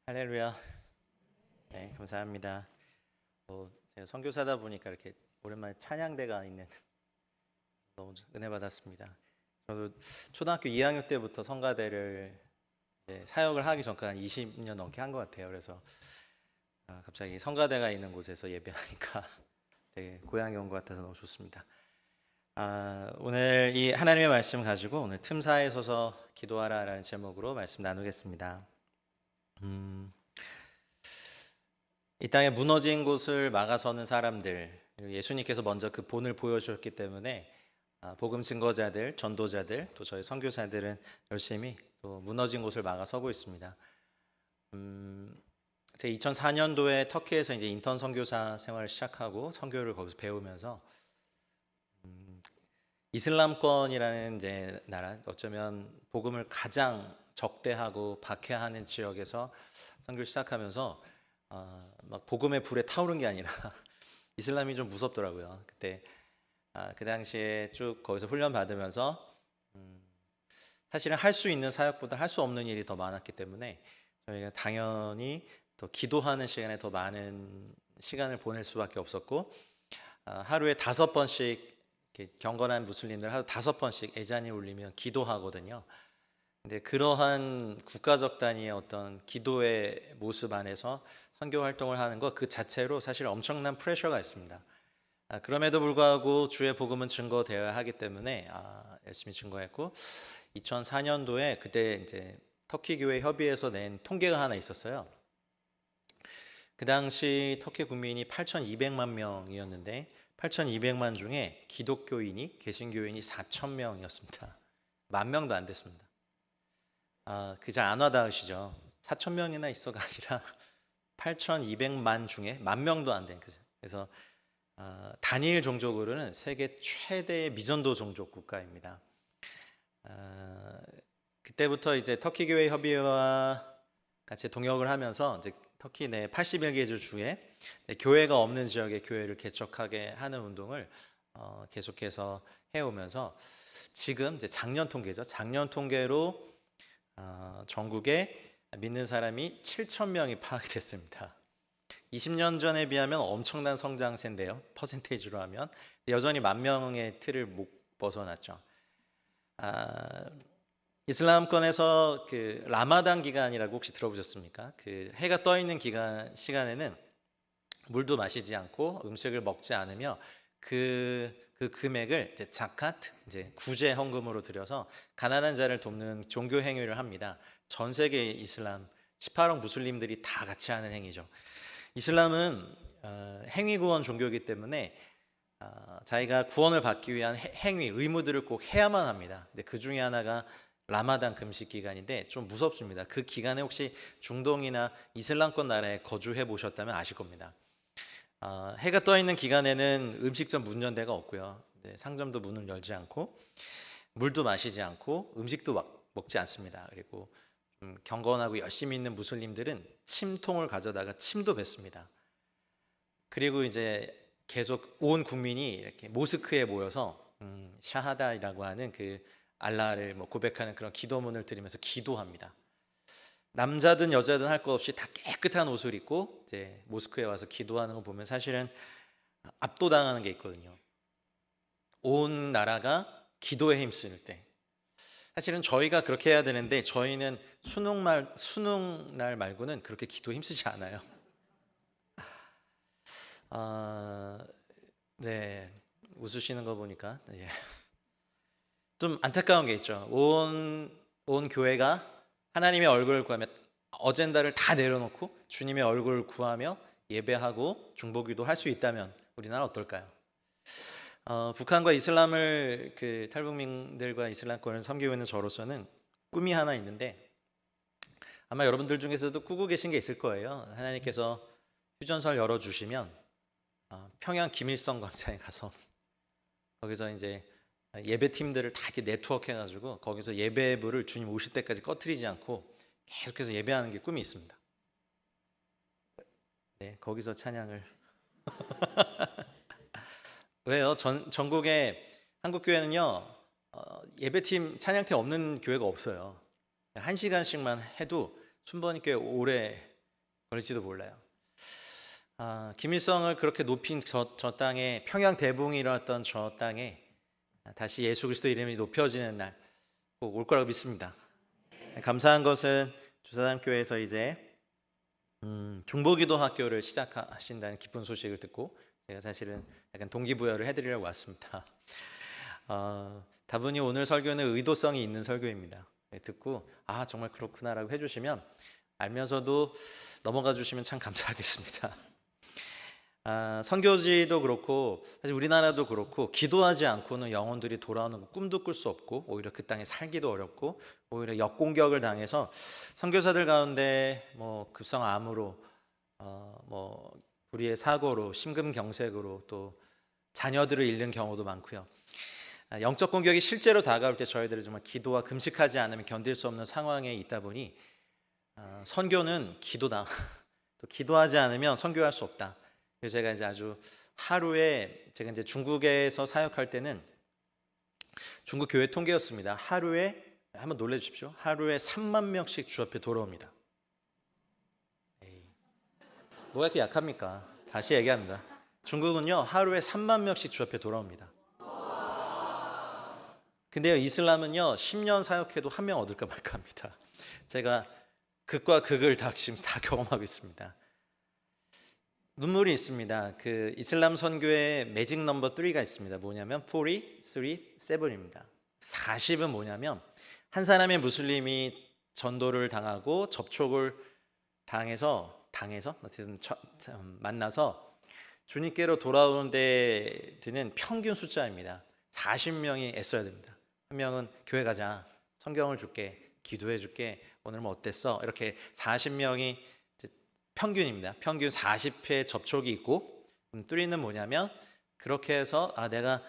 할렐루야. 네, 감사합니다. 제가 선교사다 보니까 이렇게 오랜만에 찬양대가 있는 너무 은혜 받았습니다. 저도 초등학교 2학년 때부터 성가대를 이제 사역을 하기 전까지 한 20년 넘게 한 것 같아요. 그래서 갑자기 성가대가 있는 곳에서 예배하니까 되게 고향이 온 것 같아서 너무 좋습니다. 오늘 이 하나님의 말씀 가지고 오늘 틈사에 서서 기도하라라는 제목으로 말씀 나누겠습니다. 이 땅에 무너진 곳을 막아서는 사람들, 예수님께서 먼저 그 본을 보여주셨기 때문에 복음 증거자들, 전도자들, 또 저희 선교사들은 열심히 또 무너진 곳을 막아서고 있습니다. 제가 2004년도에 터키에서 이제 인턴 선교사 생활을 시작하고 선교를 거기서 배우면서 이슬람권이라는 이제 나라, 어쩌면 복음을 가장 적대하고 박해하는 지역에서 선교를 시작하면서 막 복음의 불에 타오른 게 아니라 이슬람이 좀 무섭더라고요. 그때 그 당시에 쭉 거기서 훈련 받으면서 사실은 할 수 있는 사역보다 할 수 없는 일이 더 많았기 때문에 저희가 당연히 더 기도하는 시간에 더 많은 시간을 보낼 수밖에 없었고 하루에 5번씩 경건한 무슬림들 하루 5번씩 애잔이 울리면 기도하거든요. 근데 그러한 국가적 단위의 어떤 기도의 모습 안에서 선교 활동을 하는 것 그 자체로 사실 엄청난 프레셔가 있습니다. 그럼에도 불구하고 주의 복음은 증거되어야 하기 때문에 열심히 증거했고 2004년도에 그때 이제 터키 교회 협의회에서 낸 통계가 하나 있었어요. 그 당시 터키 국민이 8,200만 명이었는데 8,200만 중에 기독교인이 개신교인이 4,000명이었습니다. 10,000명도 안 됐습니다. 그 잘 안 와닿으시죠? 4,000명이나 있어가 아니라 8,200만 중에 10,000명도 안 된. 그래서 단일 종족으로는 세계 최대의 미전도 종족 국가입니다. 그때부터 이제 터키 교회 협의회와 같이 동역을 하면서 이제 터키 내 81개 주에 교회가 없는 지역에 교회를 개척하게 하는 운동을 계속해서 해오면서 지금 이제 작년 통계죠. 작년 통계로 전국에 믿는 사람이 7,000명이 파악이 됐습니다. 20년 전에 비하면 엄청난 성장세인데요. 퍼센테이지로 하면 여전히 10,000명의 틀을 못 벗어났죠. 이슬람권에서 그 라마단 기간이라고 혹시 들어보셨습니까? 그 해가 떠 있는 시간에는 물도 마시지 않고 음식을 먹지 않으며 그 금액을 자카트, 이제 구제 헌금으로 들여서 가난한 자를 돕는 종교 행위를 합니다. 전 세계 이슬람 18억 무슬림들이 다 같이 하는 행위죠. 이슬람은 행위 구원 종교이기 때문에 자기가 구원을 받기 위한 행위, 의무들을 꼭 해야만 합니다. 근데 그 중에 하나가 라마단 금식 기간인데 좀 무섭습니다. 그 기간에 혹시 중동이나 이슬람권 나라에 거주해 보셨다면 아실 겁니다. 해가 떠 있는 기간에는 음식점 문 연 데가 없고요. 상점도 문을 열지 않고 물도 마시지 않고 음식도 먹지 않습니다. 그리고 경건하고 열심히 있는 무슬림들은 침통을 가져다가 침도 뱉습니다. 그리고 이제 계속 온 국민이 이렇게 모스크에 모여서 샤하다라고 하는 그 알라를 고백하는 그런 기도문을 드리면서 기도합니다. 남자든 여자든 할 것 없이 다 깨끗한 옷을 입고 이제 모스크에 와서 기도하는 거 보면 사실은 압도당하는 게 있거든요. 온 나라가 기도에 힘쓸 때. 사실은 저희가 그렇게 해야 되는데 저희는 수능 날 말고는 그렇게 기도에 힘쓰지 않아요. 네, 웃으시는 거 보니까 좀 안타까운 게 있죠. 온 교회가 하나님의 얼굴을 구하며 어젠다를 다 내려놓고 주님의 얼굴을 구하며 예배하고 중보기도 할 수 있다면 우리나라 어떨까요? 북한과 이슬람을 그 탈북민들과 이슬람권을 섬기고 있는 저로서는 꿈이 하나 있는데 아마 여러분들 중에서도 꾸고 계신 게 있을 거예요. 하나님께서 휴전설 열어주시면 평양 김일성 광장에 가서 거기서 이제 예배팀들을 다 이렇게 네트워크 해가지고 거기서 예배부를 주님 오실 때까지 꺼트리지 않고 계속해서 예배하는 게 꿈이 있습니다. 네, 거기서 찬양을 왜요? 전국에 한국 교회는요 예배팀 찬양팀 없는 교회가 없어요. 1시간씩만 해도 순번이 꽤 오래 걸릴지도 몰라요. 김일성을 그렇게 높인 저 땅에, 평양 대붕이 일어났던 저 땅에 다시 예수 그리스도 이름이 높여지는 날 꼭 올 거라고 믿습니다. 감사한 것은 주사단교회에서 이제 중보기도 학교를 시작하신다는 기쁜 소식을 듣고 제가 사실은 약간 동기부여를 해드리려고 왔습니다. 다분히 오늘 설교는 의도성이 있는 설교입니다. 듣고 정말 그렇구나라고 해주시면, 알면서도 넘어가 주시면 참 감사하겠습니다. 선교지도 그렇고 사실 우리나라도 그렇고 기도하지 않고는 영혼들이 돌아오는 거 꿈도 꿀 수 없고, 오히려 그 땅에 살기도 어렵고, 오히려 역공격을 당해서 선교사들 가운데 뭐 급성암으로 뭐 불의의 사고로 심근경색으로 또 자녀들을 잃는 경우도 많고요. 영적 공격이 실제로 다가올 때 저희들이 정말 기도와 금식하지 않으면 견딜 수 없는 상황에 있다 보니 선교는 기도다. 또 기도하지 않으면 선교할 수 없다. 그래서 제가 이제 아주 하루에, 제가 이제 중국에서 사역할 때는 중국 교회 통계였습니다. 하루에, 한번 놀래 주십시오. 하루에 3만 명씩 주 앞에 돌아옵니다. 뭐가 이렇게 약합니까? 다시 얘기합니다. 중국은요, 하루에 3만 명씩 주 앞에 돌아옵니다. 근데요, 이슬람은요, 10년 사역해도 한 명 얻을까 말까 합니다. 제가 극과 극을 지금 다 경험하고 있습니다. 눈물이 있습니다. 그 이슬람 선교의 매직 넘버 3가 있습니다. 뭐냐면 40, 3, 7입니다. 40은 뭐냐면, 한 사람의 무슬림이 전도를 당하고 접촉을 당해서 어쨌든 만나서 주님께로 돌아오는 데 드는 평균 숫자입니다. 40명이 애써야 됩니다. 한 명은 교회 가자, 성경을 줄게, 기도해 줄게, 오늘 뭐 어땠어? 이렇게 40명이 평균입니다. 평균 40회 접촉이 있고, 3는 뭐냐면, 그렇게 해서 내가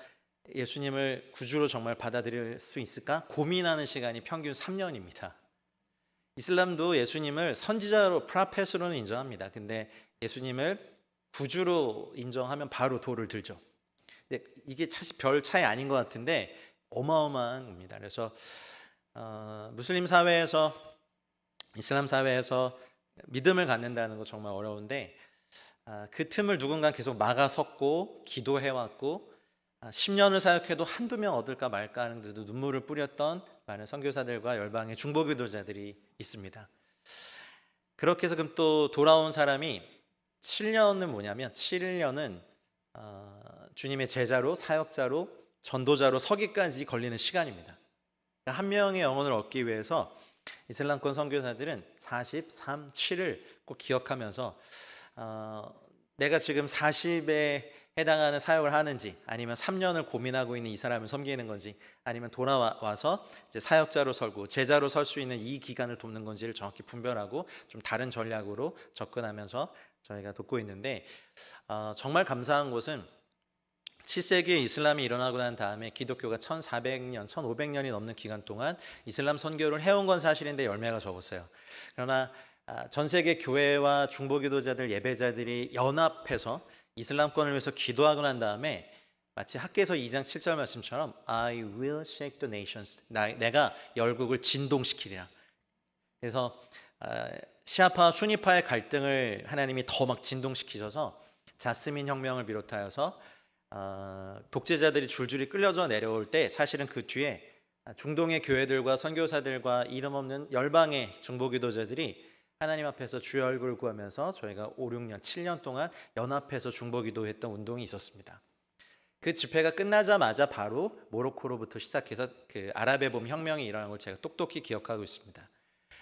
예수님을 구주로 정말 받아들일 수 있을까? 고민하는 시간이 평균 3년입니다. 이슬람도 예수님을 선지자로, 프라펫으로는 인정합니다. 근데 예수님을 구주로 인정하면 바로 돌을 들죠. 근데 이게 사실 별 차이 아닌 것 같은데 어마어마한 겁니다. 그래서 무슬림 사회에서, 이슬람 사회에서 믿음을 갖는다는 거 정말 어려운데, 그 틈을 누군가 계속 막아섰고 기도해왔고, 10년을 사역해도 한두 명 얻을까 말까 하는데도 눈물을 뿌렸던 많은 선교사들과 열방의 중보기도자들이 있습니다. 그렇게 해서 그럼 또 돌아온 사람이 7년은 뭐냐면, 7년은 주님의 제자로, 사역자로, 전도자로 서기까지 걸리는 시간입니다. 그러니까 한 명의 영혼을 얻기 위해서 이슬람권 선교사들은 43, 7을 꼭 기억하면서 내가 지금 40에 해당하는 사역을 하는지, 아니면 3년을 고민하고 있는 이 사람을 섬기는 건지, 아니면 돌아와서 이제 사역자로 설고 제자로 설 수 있는 이 기간을 돕는 건지를 정확히 분별하고 좀 다른 전략으로 접근하면서 저희가 돕고 있는데, 정말 감사한 것은 7세기에 이슬람이 일어나고 난 다음에 기독교가 1400년, 1500년이 넘는 기간 동안 이슬람 선교를 해온 건 사실인데 열매가 적었어요. 그러나 전 세계 교회와 중보기도자들, 예배자들이 연합해서 이슬람권을 위해서 기도하고 난 다음에 마치 학개서 2장 7절 말씀처럼 I will shake the nations, 내가 열국을 진동시키리라. 그래서 시아파와 수니파의 갈등을 하나님이 더 막 진동시키셔서 자스민 혁명을 비롯하여서 독재자들이 줄줄이 끌려져 내려올 때, 사실은 그 뒤에 중동의 교회들과 선교사들과 이름 없는 열방의 중보기도자들이 하나님 앞에서 주의 얼굴을 구하면서 저희가 5, 6년, 7년 동안 연합해서 중보기도했던 운동이 있었습니다. 그 집회가 끝나자마자 바로 모로코로부터 시작해서 그 아랍의 봄 혁명이 일어난 걸 제가 똑똑히 기억하고 있습니다.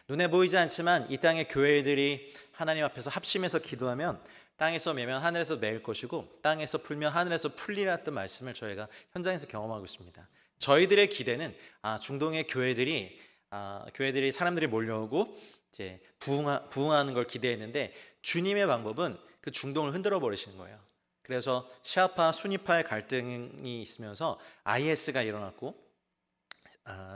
눈에 보이지 않지만 이 땅의 교회들이 하나님 앞에서 합심해서 기도하면 땅에서 매면 하늘에서 매일 것이고, 땅에서 풀면 하늘에서 풀리라 했던 말씀을 저희가 현장에서 경험하고 있습니다. 저희들의 기대는 중동의 교회들이 사람들이 몰려오고 이제 부흥하는 걸 기대했는데, 주님의 방법은 그 중동을 흔들어 버리시는 거예요. 그래서 시아파, 수니파의 갈등이 있으면서 IS가 일어났고,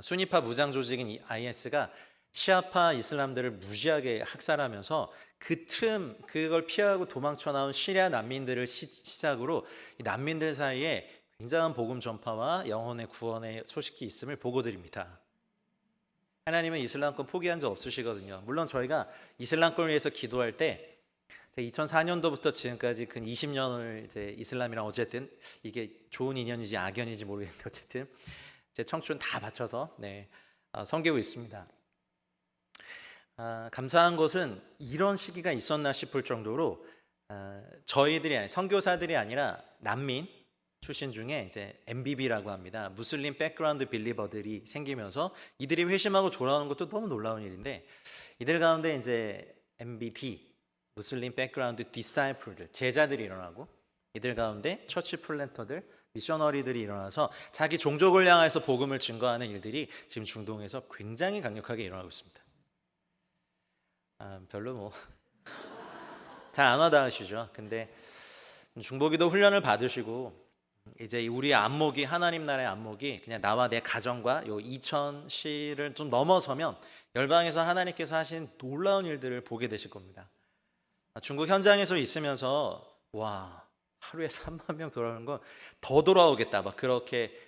수니파 무장 조직인 IS가 시아파 이슬람들을 무지하게 학살하면서 그걸 피하고 도망쳐 나온 시리아 난민들을 시작으로 이 난민들 사이에 굉장한 복음 전파와 영혼의 구원의 소식이 있음을 보고드립니다. 하나님은 이슬람권 포기한 적 없으시거든요. 물론 저희가 이슬람권을 위해서 기도할 때 2004년도부터 지금까지 근 20년을 이제 이슬람이랑 어쨌든 이게 좋은 인연인지 악연인지 모르겠는데 어쨌든 제 청춘 다 바쳐서 섬기고 있습니다. 감사한 것은 이런 시기가 있었나 싶을 정도로 저희들이 선교사들이 아니라 난민 출신 중에 이제 MBB라고 합니다. 무슬림 백그라운드 빌리버들이 생기면서 이들이 회심하고 돌아오는 것도 너무 놀라운 일인데 이들 가운데 이제 MBP 무슬림 백그라운드 디사이플들 제자들이 일어나고 이들 가운데 처치 플랜터들 미셔너리들이 일어나서 자기 종족을 향해서 복음을 증거하는 일들이 지금 중동에서 굉장히 강력하게 일어나고 있습니다. 별로 뭐 잘 안 와닿으시죠? 근데 중보기도 훈련을 받으시고 이제 우리의 안목이 하나님 나라의 안목이 그냥 나와 내 가정과 요 2000시를 좀 넘어서면 열방에서 하나님께서 하신 놀라운 일들을 보게 되실 겁니다. 중국 현장에서 있으면서 와 하루에 3만 명 돌아오는 건 더 돌아오겠다 막 그렇게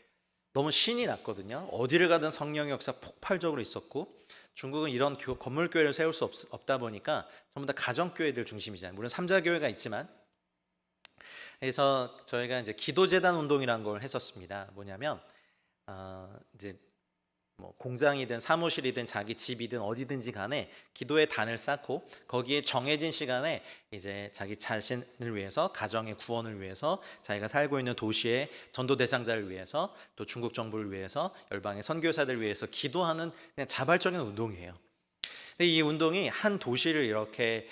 너무 신이 났거든요. 어디를 가든 성령의 역사 폭발적으로 있었고 중국은 이런 건물 교회를 세울 수 없다 보니까 전부 다 가정 교회들 중심이잖아요. 물론 삼자 교회가 있지만 그래서 저희가 이제 기도재단 운동이라는 걸 했었습니다. 뭐냐면 이제 뭐 공장이든 사무실이든 자기 집이든 어디든지 간에 기도의 단을 쌓고 거기에 정해진 시간에 이제 자기 자신을 위해서 가정의 구원을 위해서 자기가 살고 있는 도시의 전도 대상자를 위해서 또 중국 정부를 위해서 열방의 선교사들을 위해서 기도하는 그냥 자발적인 운동이에요. 근데 이 운동이 한 도시를 이렇게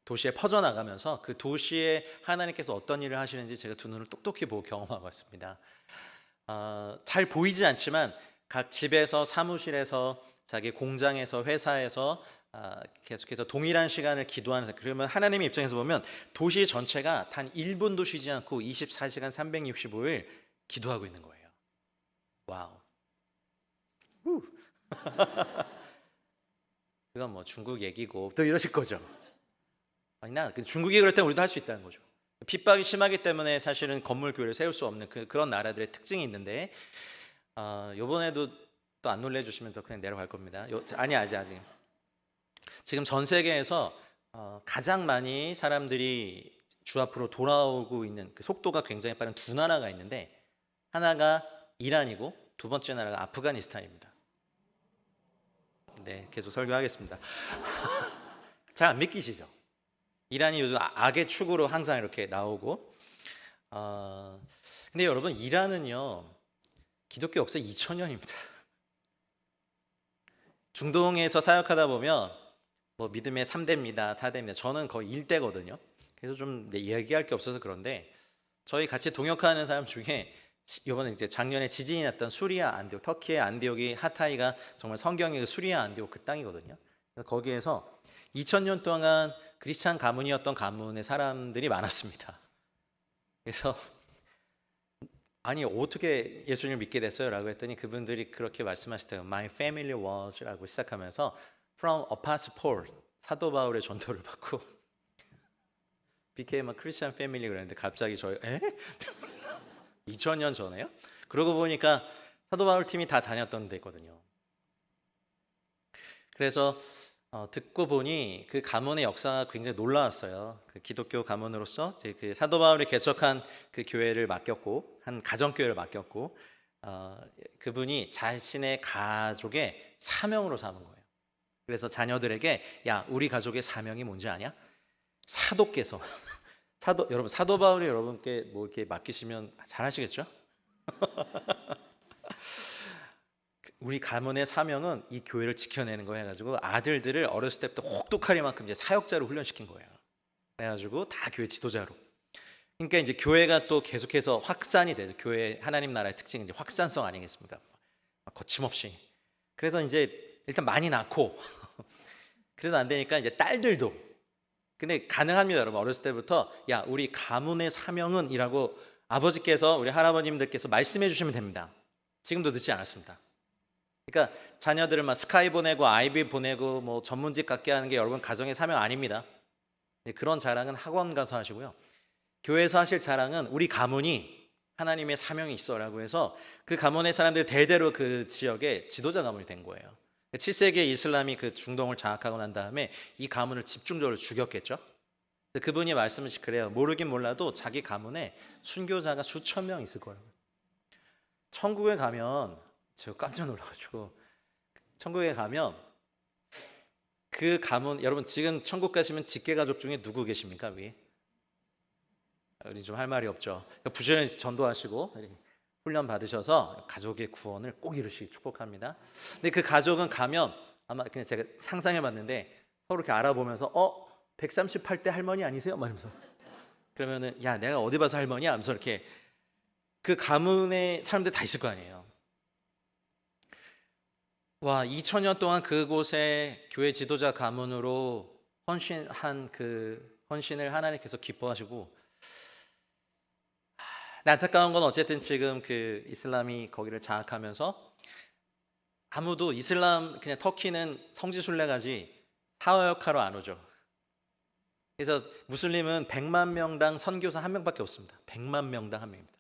도시에 퍼져나가면서 그 도시에 하나님께서 어떤 일을 하시는지 제가 두 눈을 똑똑히 보고 경험하고 왔습니다. 잘 보이지 않지만 각 집에서 사무실에서 자기 공장에서 회사에서 계속해서 동일한 시간을 기도하는 그러면 하나님의 입장에서 보면 도시 전체가 단 1분도 쉬지 않고 24시간 365일 기도하고 있는 거예요. 와우. 그건 뭐 중국 얘기고 또 이러실 거죠. 아니나 중국이 그럴 때 우리도 할 수 있다는 거죠. 핍박이 심하기 때문에 사실은 건물 교회를 세울 수 없는 그런 나라들의 특징이 있는데 이번에도 또 안 놀래주시면서 그냥 내려갈 겁니다. 아직 지금 전 세계에서 가장 많이 사람들이 주 앞으로 돌아오고 있는 그 속도가 굉장히 빠른 두 나라가 있는데 하나가 이란이고 두 번째 나라가 아프가니스탄입니다. 네, 계속 설교하겠습니다. 잘 안 믿기시죠? 이란이 요즘 악의 축으로 항상 이렇게 나오고 근데 여러분 이란은요 기독교 역사 2000년입니다. 중동에서 사역하다 보면 뭐 믿음의 3대입니다 4대입니다 저는 거의 1대거든요. 그래서 좀 얘기할 게 없어서 그런데 저희 같이 동역하는 사람 중에 이번에 이제 작년에 지진이 났던 수리아 안디옥 터키의 안디옥이 하타이가 정말 성경의 그 수리아 안디옥 그 땅이거든요. 그래서 거기에서 2000년 동안 크리스찬 가문이었던 가문의 사람들이 많았습니다. 그래서 아니 어떻게 예수님을 믿게 됐어요? 라고 했더니 그분들이 그렇게 말씀하시더라고요. My family was 라고 시작하면서 From Apostle Paul 사도 바울의 전도를 받고 became a Christian family 그랬는데 갑자기 저희 2000년 전에요? 그러고 보니까 사도 바울 팀이 다 다녔던 데거든요. 그래서 듣고 보니 그 가문의 역사가 굉장히 놀라웠어요. 그 기독교 가문으로서 이제 그 사도 바울이 개척한 그 교회를 맡겼고 한 가정 교회를 맡겼고 그분이 자신의 가족의 사명으로 삼은 거예요. 그래서 자녀들에게 야 우리 가족의 사명이 뭔지 아냐? 사도께서 여러분 사도 바울이 여러분께 뭐 이렇게 맡기시면 잘하시겠죠? 우리 가문의 사명은 이 교회를 지켜내는 거 해가지고 아들들을 어렸을 때부터 혹독하리만큼 이제 사역자로 훈련시킨 거예요. 그래가지고 다 교회 지도자로. 그러니까 이제 교회가 또 계속해서 확산이 되죠. 교회 하나님 나라의 특징은 이제 확산성 아니겠습니까? 거침없이. 그래서 이제 일단 많이 낳고 그래도 안 되니까 이제 딸들도. 근데 가능합니다, 여러분. 어렸을 때부터 야 우리 가문의 사명은 이라고 아버지께서 우리 할아버님들께서 말씀해 주시면 됩니다. 지금도 늦지 않았습니다. 그러니까 자녀들을 막 스카이 보내고 아이비 보내고 뭐 전문직 갖게 하는 게 여러분 가정의 사명 아닙니다. 그런 자랑은 학원 가서 하시고요. 교회에서 하실 자랑은 우리 가문이 하나님의 사명이 있어라고 해서 그 가문의 사람들 대대로 그 지역에 지도자 가문이 된 거예요. 7세기에 이슬람이 그 중동을 장악하고 난 다음에 이 가문을 집중적으로 죽였겠죠. 그분이 말씀을 그래요. 모르긴 몰라도 자기 가문에 순교자가 수천 명 있을 거라고. 천국에 가면 제가 깜짝 놀라가지고 천국에 가면 그 가문 여러분 지금 천국 가시면 직계 가족 중에 누구 계십니까 위에? 우리 좀 할 말이 없죠. 부지런히 전도하시고 훈련 받으셔서 가족의 구원을 꼭 이루시기 축복합니다. 근데 그 가족은 가면 아마 그냥 제가 상상해 봤는데 서로 이렇게 알아보면서 138대 할머니 아니세요? 말하면서 그러면은 야 내가 어디 봐서 할머니야? 하면서 이렇게 그 가문의 사람들 다 있을 거 아니에요. 와 2000년 동안 그곳에 교회 지도자 가문으로 헌신한 그 헌신을 하나님께서 기뻐하시고 안타까운 건 어쨌든 지금 그 이슬람이 거기를 장악하면서 아무도 이슬람 그냥 터키는 성지순례가지 사역하러 안 오죠. 그래서 무슬림은 100만 명당 선교사 한 명밖에 없습니다. 100만 명당 한 명입니다.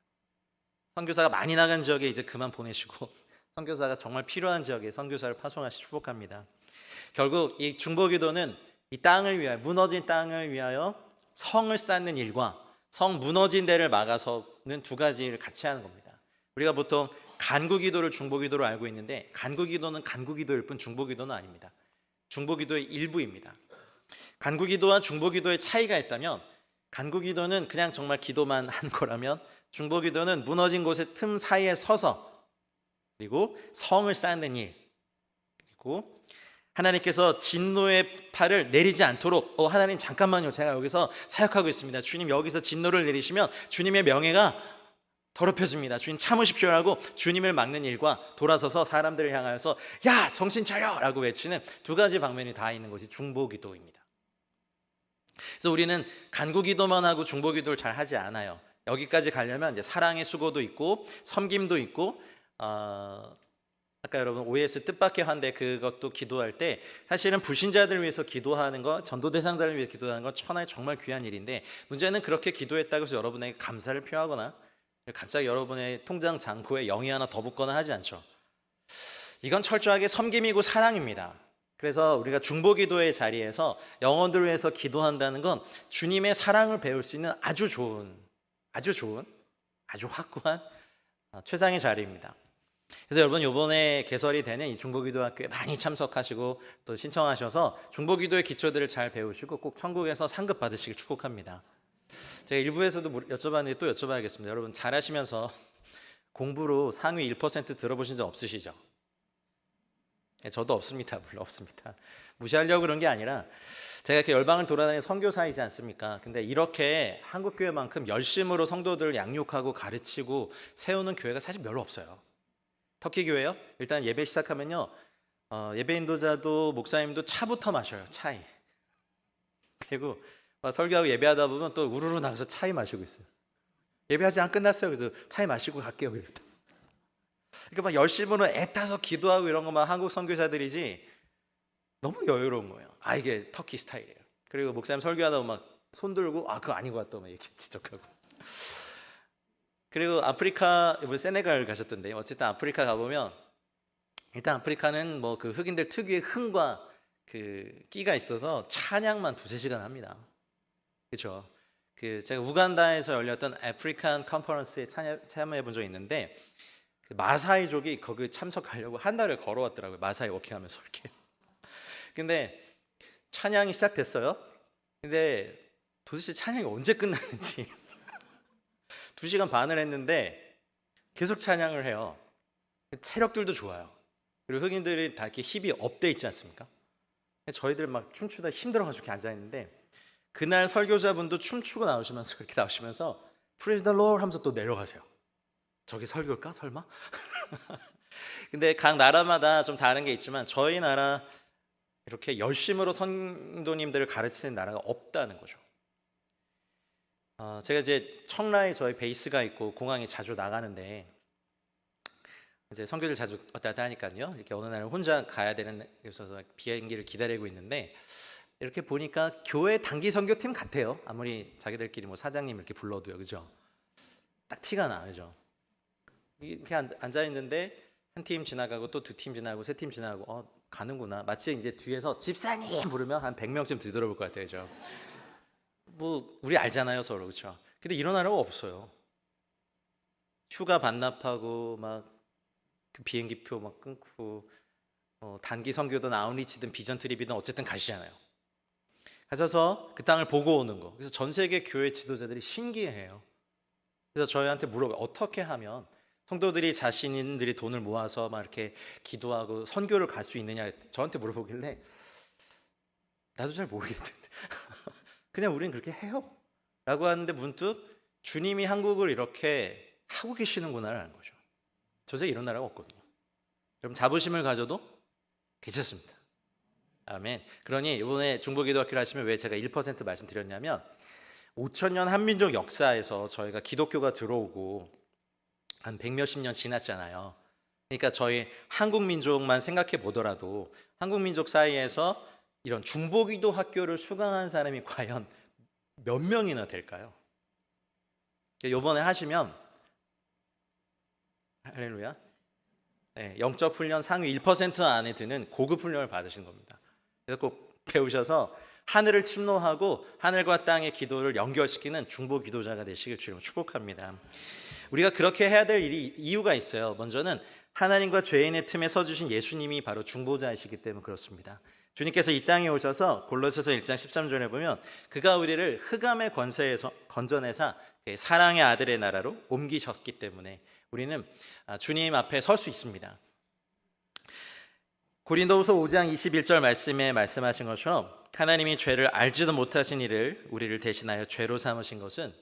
선교사가 많이 나간 지역에 이제 그만 보내시고 선교사가 정말 필요한 지역에 선교사를 파송하시 축복합니다. 결국 이 중보기도는 이 땅을 위하여 무너진 땅을 위하여 성을 쌓는 일과 성 무너진 데를 막아서는 두 가지를 같이 하는 겁니다. 우리가 보통 간구기도를 중보기도로 알고 있는데 간구기도는 간구기도일 뿐 중보기도는 아닙니다. 중보기도의 일부입니다. 간구기도와 중보기도의 차이가 있다면 간구기도는 그냥 정말 기도만 한 거라면 중보기도는 무너진 곳의 틈 사이에 서서 그리고 성을 쌓는 일 그리고 하나님께서 진노의 팔을 내리지 않도록 하나님 잠깐만요 제가 여기서 사역하고 있습니다. 주님 여기서 진노를 내리시면 주님의 명예가 더럽혀집니다. 주님 참으십시오라고 주님을 막는 일과 돌아서서 사람들을 향하여서 야 정신 차려 라고 외치는 두 가지 방면이 다 있는 것이 중보기도입니다. 그래서 우리는 간구기도만 하고 중보기도를 잘 하지 않아요. 여기까지 가려면 이제 사랑의 수고도 있고 섬김도 있고 아까 여러분 OS 뜻밖의 환대 그것도 기도할 때 사실은 불신자들을 위해서 기도하는 거 전도 대상자를 위해 기도하는 건 천하의 정말 귀한 일인데 문제는 그렇게 기도했다고 해서 여러분에게 감사를 표하거나 갑자기 여러분의 통장 잔고에 0이 하나 더 붙거나 하지 않죠. 이건 철저하게 섬김이고 사랑입니다. 그래서 우리가 중보기도의 자리에서 영혼들을 위해서 기도한다는 건 주님의 사랑을 배울 수 있는 아주 확고한 최상의 자리입니다. 그래서 여러분 이번에 개설이 되는 이 중보기도학교에 많이 참석하시고 또 신청하셔서 중보기도의 기초들을 잘 배우시고 꼭 천국에서 상급 받으시길 축복합니다. 제가 일부에서도 여쭤봤는데 또 여쭤봐야겠습니다. 여러분 잘하시면서 공부로 상위 1% 들어보신 적 없으시죠? 저도 없습니다. 물론 없습니다. 무시하려고 그런 게 아니라 제가 이렇게 열방을 돌아다니는 선교사이지 않습니까? 근데 이렇게 한국교회만큼 열심으로 성도들을 양육하고 가르치고 세우는 교회가 사실 별로 없어요. 터키 교회요? 일단 예배 시작하면요 예배 인도자도 목사님도 차부터 마셔요. 차이. 그리고 설교하고 예배하다 보면 또 우르르 나가서 차이 마시고 있어요. 예배하지 안 끝났어요. 그래서 차이 마시고 갈게요. 그러니까 막 열심으로 애타서 기도하고 이런 것만 한국 선교사들이지 너무 여유로운 거예요. 이게 터키 스타일이에요. 그리고 목사님 설교하다 보면 막 손 들고 그거 아닌 것 같다 막 이렇게 지적하고. 그리고 아프리카 이번에 세네갈 가셨던데 어쨌든 아프리카 가보면 일단 아프리카는 뭐 그 흑인들 특유의 흥과 그 끼가 있어서 찬양만 2-3시간 합니다. 그렇죠? 그 제가 우간다에서 열렸던 아프리칸 컨퍼런스에 참여해 본 적이 있는데 그 마사이족이 거기 참석하려고 한 달을 걸어왔더라고요. 마사이 워킹하면서 이렇게. 근데 찬양이 시작됐어요. 근데 도대체 찬양이 언제 끝나는지 2시간 반을 했는데 계속 찬양을 해요. 체력들도 좋아요. 그리고 흑인들이 다 이렇게 힙이 업돼 있지 않습니까? 저희들 막 춤추다 힘들어가지고 이렇게 앉아 있는데 그날 설교자분도 춤추고 나오시면서 그렇게 나오시면서 Praise the Lord 하면서 또 내려가세요. 저게 설교일까? 설마? 근데 각 나라마다 좀 다른 게 있지만 저희 나라 이렇게 열심으로 성도님들을 가르치는 나라가 없다는 거죠. 제가 이제 청라에 저희 베이스가 있고 공항에 자주 나가는데 이제 선교를 자주 왔다 갔다 하니까요. 이렇게 어느 날은 혼자 가야 되는 있어서 비행기를 기다리고 있는데 이렇게 보니까 교회 단기 선교팀 같아요. 아무리 자기들끼리 뭐 사장님 이렇게 불러도요, 그죠? 딱 티가 나, 그죠? 이렇게 앉아 있는데 한 팀 지나가고 또 2팀 지나고 3팀 지나고 가는구나. 마치 이제 뒤에서 집사님 부르면 한 100명쯤 뒤돌아볼 것 같아요. 그죠? 뭐 우리 알잖아요, 서로. 그렇죠? 근데 이런 나라가 없어요. 휴가 반납하고 막 그 비행기표 막 끊고 단기 선교든 아웃리치든 비전 트립이든 어쨌든 가시잖아요. 가셔서 그 땅을 보고 오는 거. 그래서 전 세계 교회 지도자들이 신기해해요. 그래서 저희한테 물어봐요. 어떻게 하면 성도들이 자신들이 돈을 모아서 막 이렇게 기도하고 선교를 갈 수 있느냐 저한테 물어보길래 나도 잘 모르겠는데 그냥 우리는 그렇게 해요 라고 하는데 문득 주님이 한국을 이렇게 하고 계시는구나라는 거죠. 전 세계 이런 나라가 없거든요. 여러분 자부심을 가져도 괜찮습니다. 아멘. 그러니 이번에 중보기도학교를 하시면 왜 제가 1% 말씀드렸냐면 5,000년 한민족 역사에서 저희가 기독교가 들어오고 한 100몇십 년 지났잖아요. 그러니까 저희 한국 민족만 생각해 보더라도 한국 민족 사이에서 이런 중보기도 학교를 수강한 사람이 과연 몇 명이나 될까요? 이번에 하시면 할렐루야. 네, 영적 훈련 상위 1% 안에 드는 고급 훈련을 받으신 겁니다. 그래서 꼭 배우셔서 하늘을 침노하고 하늘과 땅의 기도를 연결시키는 중보 기도자가 되시길 주님 축복합니다. 우리가 그렇게 해야 될 이유가 있어요. 먼저는 하나님과 죄인의 틈에 서주신 예수님이 바로 중보자이시기 때문에 그렇습니다. 주님께서 이 땅에 오셔서 골로새서 1장 13절에 보면 그가 우리를 흑암의 권세에서 건져내사 사랑의 아들의 나라로 옮기셨기 때문에 우리는 주님 앞에 설 수 있습니다. 고린도후서 5장 21절 말씀에 말씀하신 것처럼 하나님이 죄를 알지도 못하신 이를 우리를 대신하여 죄로 삼으신 것은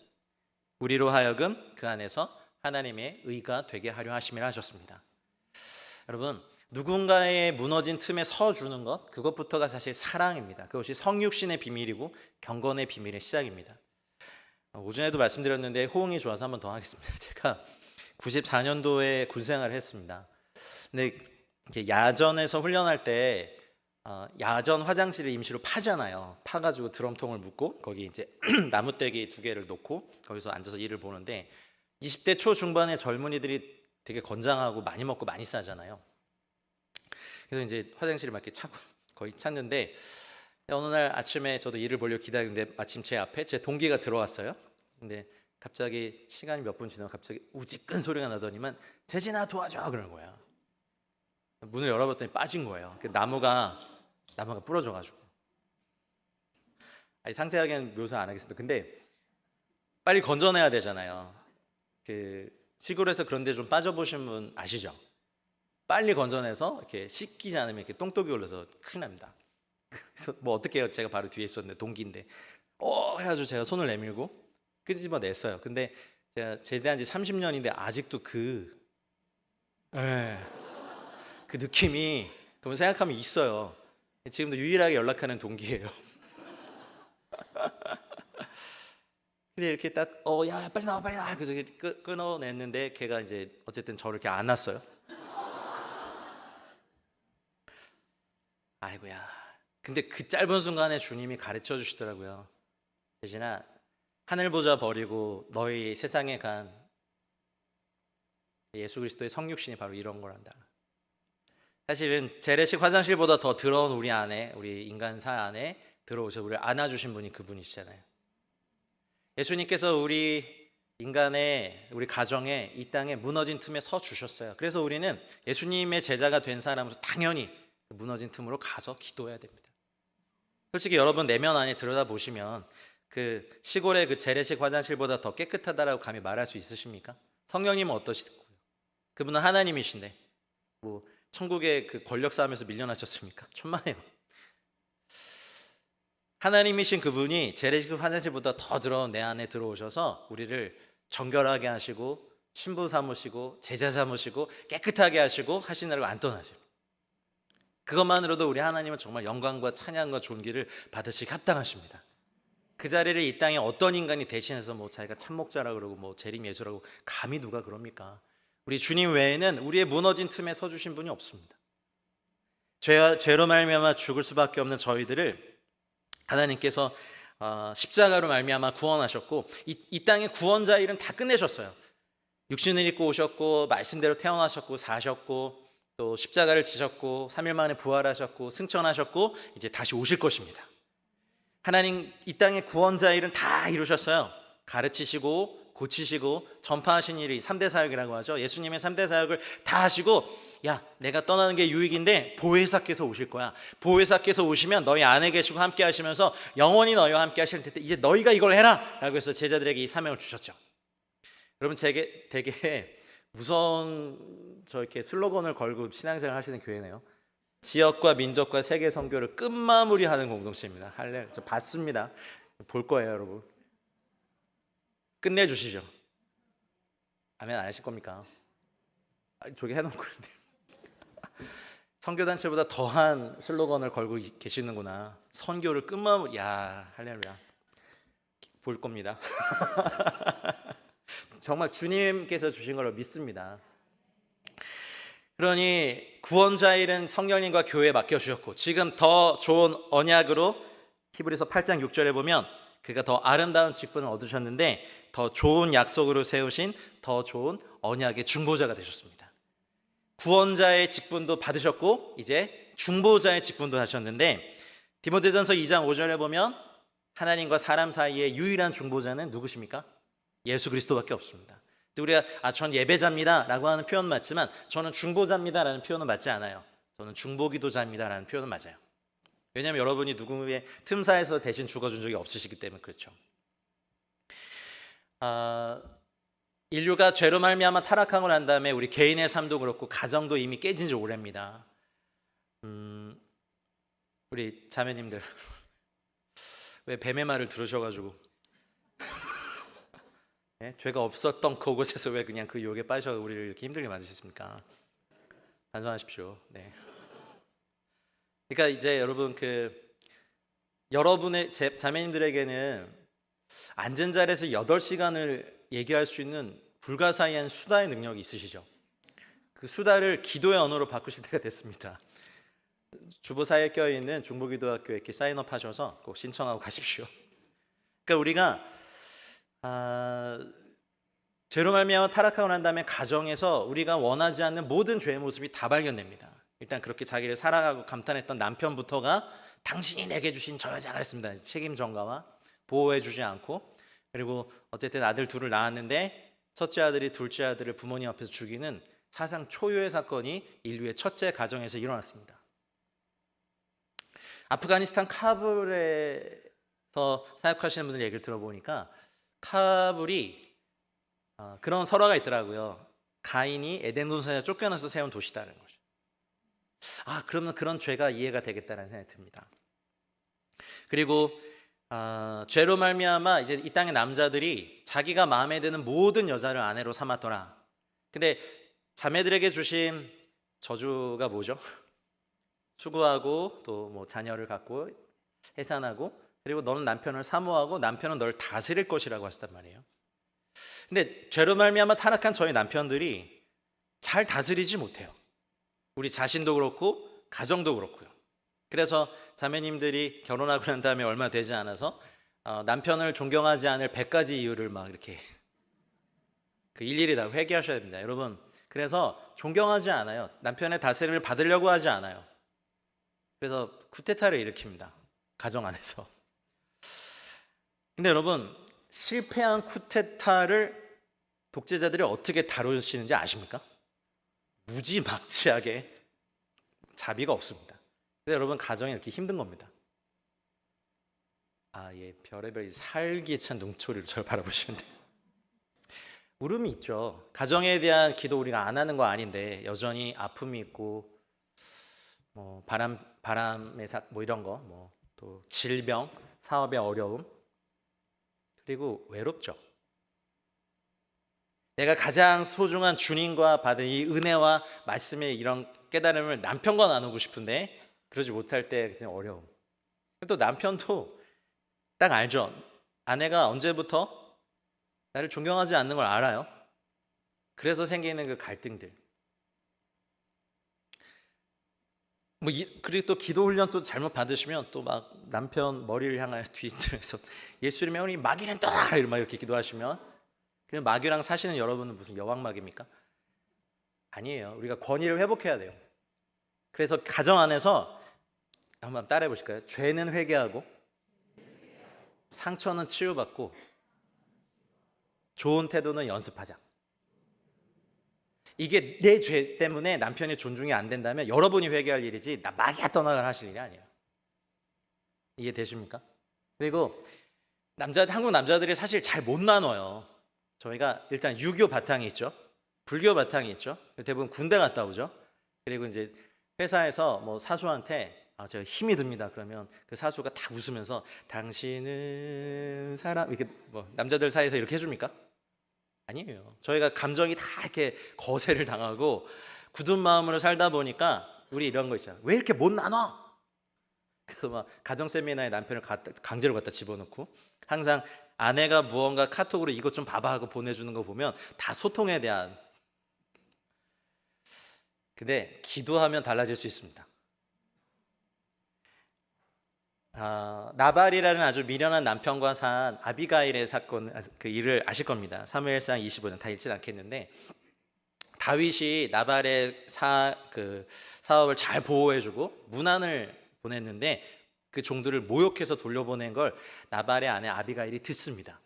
우리로 하여금 그 안에서 하나님의 의가 되게 하려 하심이라 하셨습니다. 여러분 누군가의 무너진 틈에 서주는 것 그것부터가 사실 사랑입니다. 그것이 성육신의 비밀이고 경건의 비밀의 시작입니다. 오전에도 말씀드렸는데 호응이 좋아서 한 번 더 하겠습니다. 제가 94년도에 군생활을 했습니다. 근데 이렇게 야전에서 훈련할 때 야전 화장실을 임시로 파잖아요. 파가지고 드럼통을 묶고 거기 이제 나무떼기 2개를 놓고 거기서 앉아서 일을 보는데 20대 초중반의 젊은이들이 되게 건장하고 많이 먹고 많이 싸잖아요. 그래서 이제 화장실을 막 이렇게 차고 거의 찾는데 어느 날 아침에 저도 일을 보려고 기다리는데 마침 제 앞에 제 동기가 들어왔어요. 근데 갑자기 시간이 몇 분 지나고 갑자기 우지끈 소리가 나더니만 재진아 도와줘 그러는 거야. 문을 열어봤더니 빠진 거예요. 나무가 부러져가지고. 아니, 상세하게는 묘사 안 하겠습니다. 근데 빨리 건져내야 되잖아요. 그 시골에서 그런데 좀 빠져보신 분 아시죠? 빨리 건져내서 이렇게 씻기지 않으면 이렇게 똥독이 올라서 큰일 납니다. 그래서 뭐 어떻게 해요? 제가 바로 뒤에 있었는데 동기인데 해가지고 제가 손을 내밀고 끄집어냈어요. 근데 제가 제대한 지 30년인데 아직도 그 느낌이 그분 생각하면 있어요. 지금도 유일하게 연락하는 동기예요. 근데 이렇게 딱 야 빨리 나와 빨리 나와 그래서 끊어냈는데 걔가 이제 어쨌든 저를 이렇게 안았어요. 아이고야. 근데 그 짧은 순간에 주님이 가르쳐 주시더라고요. 대신아 하늘 보자 버리고 너희 세상에 간 예수 그리스도의 성육신이 바로 이런 거란다. 사실은 재래식 화장실보다 더 더러운 우리 안에 우리 인간사 안에 들어오셔서 우리를 안아주신 분이 그분이시잖아요. 예수님께서 우리 인간의 우리 가정에 이 땅에 무너진 틈에 서 주셨어요. 그래서 우리는 예수님의 제자가 된 사람으로서 당연히 무너진 틈으로 가서 기도해야 됩니다. 솔직히 여러분 내면 안에 들여다보시면 그 시골의 그 재래식 화장실보다 더 깨끗하다라고 감히 말할 수 있으십니까? 성령님은 어떠시고요? 그분은 하나님이신데 뭐 천국의 그 권력 싸움에서 밀려나셨습니까? 천만에요. 하나님이신 그분이 재래식 화장실보다 더 더러운 내 안에 들어오셔서 우리를 정결하게 하시고 신부 삼으시고 제자 삼으시고 깨끗하게 하시고 하시느라고 안 떠나세요. 그것만으로도 우리 하나님은 정말 영광과 찬양과 존귀를 받으시기 합당하십니다. 그 자리를 이 땅에 어떤 인간이 대신해서 뭐 자기가 참목자라 그러고 뭐 재림 예수라고 감히 누가 그럽니까? 우리 주님 외에는 우리의 무너진 틈에 서주신 분이 없습니다. 죄로 말미암아 죽을 수밖에 없는 저희들을 하나님께서 십자가로 말미암아 구원하셨고 이 땅의 구원자 일은 다 끝내셨어요. 육신을 입고 오셨고 말씀대로 태어나셨고 사셨고 또 십자가를 지셨고 3일 만에 부활하셨고 승천하셨고 이제 다시 오실 것입니다. 하나님 이 땅의 구원자 일은 다 이루셨어요. 가르치시고 고치시고 전파하신 일이 3대 사역이라고 하죠. 예수님의 3대 사역을 다 하시고, 야, 내가 떠나는 게 유익인데 보혜사께서 오실 거야. 보혜사께서 오시면 너희 안에 계시고 함께 하시면서 영원히 너희와 함께 하실 텐데 이제 너희가 이걸 해라 라고 해서 제자들에게 이 사명을 주셨죠. 여러분, 제게 되게 무서운 이렇게 슬로건을 걸고 신앙생활 하시는 교회네요. 지역과 민족과 세계 선교를 끝마무리하는 공동체입니다. 할렐, 저 봤습니다. 볼 거예요, 여러분. 끝내주시죠. 아멘 안 하실 겁니까? 저기 해놓은 건데. 선교단체보다 더한 슬로건을 걸고 계시는구나. 선교를 끝마무리. 야, 할렐루야. 볼 겁니다. 정말 주님께서 주신 걸 믿습니다. 그러니 구원자 일은 성령님과 교회에 맡겨주셨고, 지금 더 좋은 언약으로 히브리서 8장 6절에 보면 그가 더 아름다운 직분을 얻으셨는데 더 좋은 약속으로 세우신 더 좋은 언약의 중보자가 되셨습니다. 구원자의 직분도 받으셨고 이제 중보자의 직분도 하셨는데, 디모데전서 2장 5절에 보면 하나님과 사람 사이의 유일한 중보자는 누구십니까? 예수 그리스도밖에 없습니다. 우리가 전 예배자입니다 라고 하는 표현 맞지만 저는 중보자입니다 라는 표현은 맞지 않아요. 저는 중보기도자입니다 라는 표현은 맞아요. 왜냐하면 여러분이 누구의 틈사에서 대신 죽어준 적이 없으시기 때문에 그렇죠. 인류가 죄로 말미암아 타락하고 난 다음에 우리 개인의 삶도 그렇고 가정도 이미 깨진 지 오래입니다. 우리 자매님들 왜 뱀의 말을 들으셔가지고 네? 죄가 없었던 그곳에서 왜 그냥 그 유혹에 빠져 우리를 이렇게 힘들게 만드셨습니까? 반성하십시오. 네. 그러니까 이제 여러분 여러분의 자매님들에게는 앉은 자리에서 8시간을 얘기할 수 있는 불가사의한 수다의 능력이 있으시죠? 그 수다를 기도의 언어로 바꾸실 때가 됐습니다. 주보 사이에 껴있는 중보기도학교에 이렇게 사인업 하셔서 꼭 신청하고 가십시오. 그러니까 우리가 죄로 말미암아 타락하고 난 다음에 가정에서 우리가 원하지 않는 모든 죄의 모습이 다 발견됩니다. 일단 그렇게 자기를 사랑하고 감탄했던 남편부터가 당신이 내게 주신 저 여자가 했습니다. 책임 전가와 보호해 주지 않고, 그리고 어쨌든 아들 둘을 낳았는데 첫째 아들이 둘째 아들을 부모님 앞에서 죽이는 사상 초유의 사건이 인류의 첫째 가정에서 일어났습니다. 아프가니스탄 카불에서 사역하시는 분들 얘기를 들어보니까 카불이 그런 설화가 있더라고요. 가인이 에덴 동산에서 쫓겨나서 세운 도시다는 거죠. 그러면 그런 죄가 이해가 되겠다는 생각이 듭니다. 그리고 죄로 말미암아 이제 이 땅의 남자들이 자기가 마음에 드는 모든 여자를 아내로 삼았더라. 근데 자매들에게 주신 저주가 뭐죠? 수고하고 또 뭐 자녀를 갖고 해산하고, 그리고 너는 남편을 사모하고 남편은 널 다스릴 것이라고 하셨단 말이에요. 근데 죄로 말미암아 타락한 저희 남편들이 잘 다스리지 못해요. 우리 자신도 그렇고 가정도 그렇고요. 그래서 자매님들이 결혼하고 난 다음에 얼마 되지 않아서 남편을 존경하지 않을 100가지 이유를 막 이렇게 일일이 다 회개하셔야 됩니다. 여러분, 그래서 존경하지 않아요. 남편의 다스림을 받으려고 하지 않아요. 그래서 쿠데타를 일으킵니다. 가정 안에서. 근데 여러분, 실패한 쿠데타를 독재자들이 어떻게 다루시는지 아십니까? 무지막지하게 자비가 없습니다. 그래서 여러분, 가정이 이렇게 힘든 겁니다. 별의별 살기에 찬 눈초리를 저를 바라보시는데 울음이 있죠. 가정에 대한 기도 우리가 안 하는 거 아닌데 여전히 아픔이 있고 뭐 바람의 뭐 이런 거, 또 질병, 사업의 어려움, 그리고 외롭죠. 내가 가장 소중한 주님과 받은 이 은혜와 말씀의 이런 깨달음을 남편과 나누고 싶은데 그러지 못할 때 그냥 어려움. 또 남편도 딱 알죠. 아내가 언제부터 나를 존경하지 않는 걸 알아요. 그래서 생기는 그 갈등들. 그리고 또 기도 훈련 또 잘못 받으시면 또 막 남편 머리를 향하여 뒤에서 예수님의 영이 마귀는 떠나 이렇게 기도하시면, 그냥 마귀랑 사시는 여러분은 무슨 여왕마귀입니까? 아니에요. 우리가 권위를 회복해야 돼요. 그래서 가정 안에서 한번 따라해 보실까요? 죄는 회개하고 상처는 치유받고 좋은 태도는 연습하자. 이게 내 죄 때문에 남편이 존중이 안 된다면 여러분이 회개할 일이지 나 마귀가 떠나갈 하실 일이 아니에요. 이해되십니까? 그리고 한국 남자들이 사실 잘 못 나눠요. 저희가 일단 유교 바탕이 있죠. 불교 바탕이 있죠. 대부분 군대 갔다 오죠. 그리고 이제 회사에서 뭐 사수한테 제가 힘이 듭니다. 그러면 그 사수가 다 웃으면서 당신은 사람 이렇게 뭐 남자들 사이에서 이렇게 해줍니까? 아니에요. 저희가 감정이 다 이렇게 거세를 당하고 굳은 마음으로 살다 보니까 우리 이런 거 있잖아요. 왜 이렇게 못 나눠? 그래서 막 가정 세미나에 남편을 강제로 갖다 집어넣고 항상 아내가 무언가 카톡으로 이것 좀 봐봐 하고 보내주는 거 보면 다 소통에 대한. 근데 기도하면 달라질 수 있습니다. 나발이라는 아주 미련한 남편과 산 아비가일의 사건, 그 일을 아실 겁니다. 사무엘상 25년 다 읽진 않겠는데 다윗이 나발의 사업을 잘 보호해주고 문안을 보냈는데 그 종들을 모욕해서 돌려보낸 걸 나발의 아내 아비가일이 듣습니다.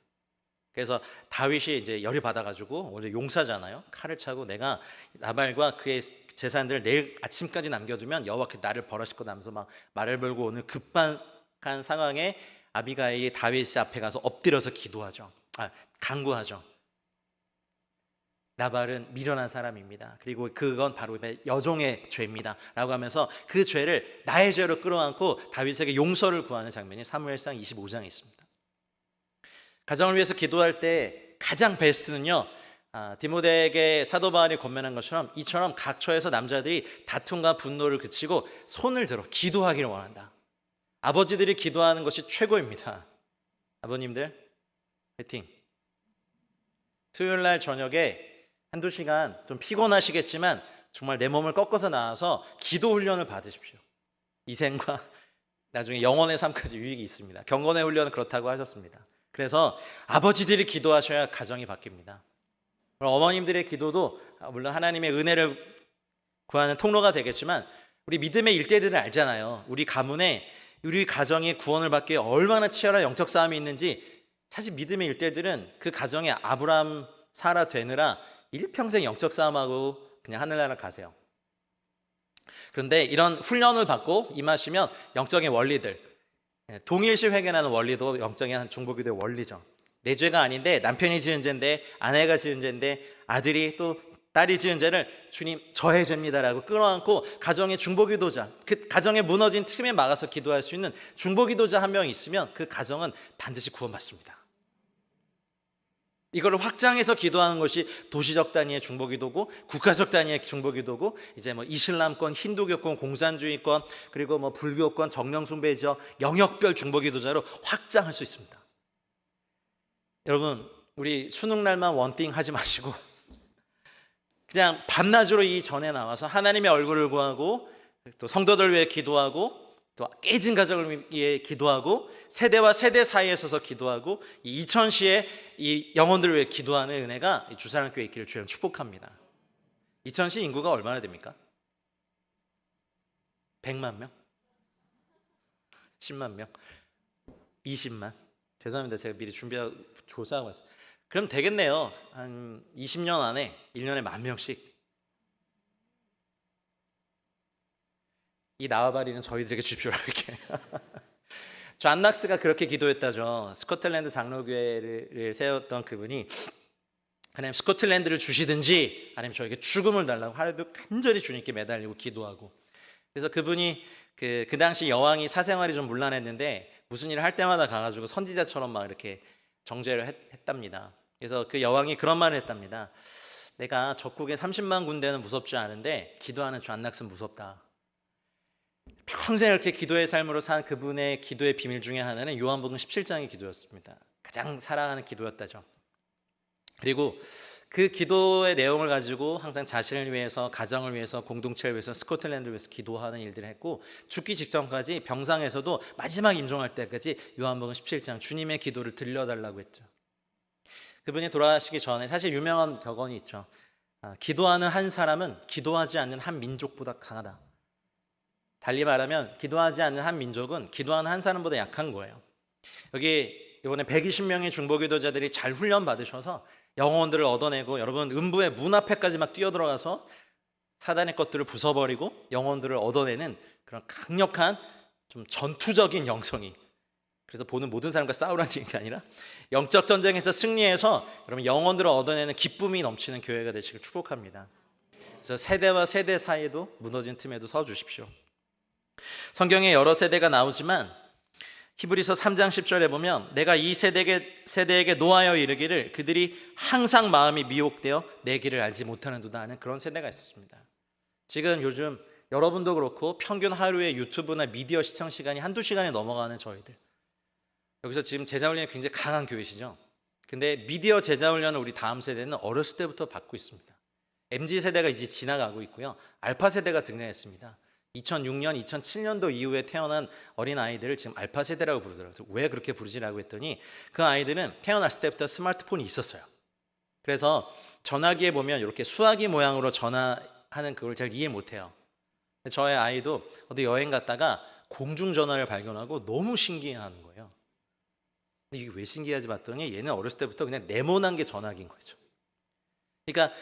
그래서 다윗이 이제 열이 받아가지고 원래 용사잖아요. 칼을 차고 내가 나발과 그의 재산들을 내일 아침까지 남겨두면 여호와께서 나를 벌하실 거다 하면서 막 말을 걸고 오는 급박한 상황에 아비가일이 다윗 앞에 가서 엎드려서 기도하죠. 간구하죠. 나발은 미련한 사람입니다. 그리고 그건 바로 여종의 죄입니다. 라고 하면서 그 죄를 나의 죄로 끌어안고 다윗에게 용서를 구하는 장면이 사무엘상 25장에 있습니다. 가정을 위해서 기도할 때 가장 베스트는요, 디모데에게 사도 바울이 권면한 것처럼 이처럼 각처에서 남자들이 다툼과 분노를 그치고 손을 들어 기도하기를 원한다. 아버지들이 기도하는 것이 최고입니다. 아버님들 화이팅. 토요일 날 저녁에 한두 시간 좀 피곤하시겠지만 정말 내 몸을 꺾어서 나와서 기도 훈련을 받으십시오. 이생과 나중에 영혼의 삶까지 유익이 있습니다. 경건의 훈련은 그렇다고 하셨습니다. 그래서 아버지들이 기도하셔야 가정이 바뀝니다. 어머님들의 기도도 물론 하나님의 은혜를 구하는 통로가 되겠지만 우리 믿음의 일대들을 알잖아요. 우리 가문에 우리 가정이 구원을 받기 위해 얼마나 치열한 영적 싸움이 있는지. 사실 믿음의 일대들은 그 가정에 아브라함 사라 되느라 일평생 영적 싸움하고 그냥 하늘나라 가세요. 그런데 이런 훈련을 받고 임하시면 영적인 원리들, 동일시 회개하는 원리도 영적인 한 중보기도의 원리죠. 내 죄가 아닌데 남편이 지은 죄인데 아내가 지은 죄인데 아들이 또 딸이 지은 죄를 주님 저의 죄입니다라고 끌어안고 가정의 중보기도자, 그 가정에 무너진 틈에 막아서 기도할 수 있는 중보기도자 한 명 있으면 그 가정은 반드시 구원받습니다. 이걸 확장해서 기도하는 것이 도시적 단위의 중보기도고 국가적 단위의 중보기도고 이제 뭐 이슬람권, 힌두교권, 공산주의권 그리고 뭐 불교권, 정령숭배죠 영역별 중보기도자로 확장할 수 있습니다. 여러분 우리 수능날만 원띵 하지 마시고 그냥 밤낮으로 이 전에 나와서 하나님의 얼굴을 구하고 또 성도들 위해 기도하고 또 깨진 가정을 위해 기도하고 세대와 세대 사이에 서서 기도하고 이 이천시의 이 영혼들을 위해 기도하는 은혜가 주사랑교회 있기를 주여 축복합니다. 이천시 인구가 얼마나 됩니까? 100만 명? 10만 명? 20만? 죄송합니다. 제가 미리 준비하고 조사하고 왔어요. 그럼 되겠네요. 한 20년 안에 1년에 10,000명씩. 이 나와바리는 저희들에게 주십시오. 이렇게. 존 낙스가 그렇게 기도했다죠. 스코틀랜드 장로교회를 세웠던 그분이 하나님 스코틀랜드를 주시든지 아니면 저에게 죽음을 달라고 하루도 간절히 주님께 매달리고 기도하고. 그래서 그분이 그 당시 여왕이 사생활이 좀 문란했는데 무슨 일을 할 때마다 가가지고 선지자처럼 막 이렇게 정죄를 했답니다. 그래서 그 여왕이 그런 말을 했답니다. 내가 적국의 30만 군대는 무섭지 않은데 기도하는 존 낙스는 무섭다. 평생 이렇게 기도의 삶으로 산 그분의 기도의 비밀 중에 하나는 요한복음 17장의 기도였습니다. 가장 사랑하는 기도였다죠. 그리고 그 기도의 내용을 가지고 항상 자신을 위해서, 가정을 위해서, 공동체를 위해서, 스코틀랜드를 위해서 기도하는 일들을 했고 죽기 직전까지 병상에서도 마지막 임종할 때까지 요한복음 17장 주님의 기도를 들려달라고 했죠. 그분이 돌아가시기 전에 사실 유명한 격언이 있죠. 기도하는 한 사람은 기도하지 않는 한 민족보다 강하다. 달리 말하면 기도하지 않는 한 민족은 기도하는 한 사람보다 약한 거예요. 여기 이번에 120명의 중보기도자들이 잘 훈련 받으셔서 영혼들을 얻어내고, 여러분 음부의 문 앞에까지 막 뛰어들어가서 사단의 것들을 부숴버리고 영혼들을 얻어내는 그런 강력한 좀 전투적인 영성이, 그래서 보는 모든 사람과 싸우라는 얘기가 아니라 영적 전쟁에서 승리해서 여러분 영혼들을 얻어내는 기쁨이 넘치는 교회가 되시길 축복합니다. 그래서 세대와 세대 사이에도 무너진 틈에도 서 주십시오. 성경에 여러 세대가 나오지만 히브리서 3장 10절에 보면 내가 이 세대에게 노하여 이르기를 그들이 항상 마음이 미혹되어 내 길을 알지 못하는도다 하는 그런 세대가 있었습니다. 지금 요즘 여러분도 그렇고 평균 하루에 유튜브나 미디어 시청 시간이 한두 시간이 넘어가는 저희들, 여기서 지금 제자훈련이 굉장히 강한 교회시죠. 근데 미디어 제자훈련을 우리 다음 세대는 어렸을 때부터 받고 있습니다. MZ세대가 이제 지나가고 있고요, 알파세대가 등장했습니다. 2006년, 2007년도 이후에 태어난 어린아이들을 지금 알파세대라고 부르더라고요. 왜 그렇게 부르지라고 했더니 그 아이들은 태어났을 때부터 스마트폰이 있었어요. 그래서 전화기에 보면 이렇게 수화기 모양으로 전화하는 그걸 잘 이해 못해요. 저의 아이도 어디 여행 갔다가 공중전화를 발견하고 너무 신기해하는 거예요. 근데 이게 왜 신기하지 봤더니 얘는 어렸을 때부터 그냥 네모난 게 전화기인 거죠. 그러니까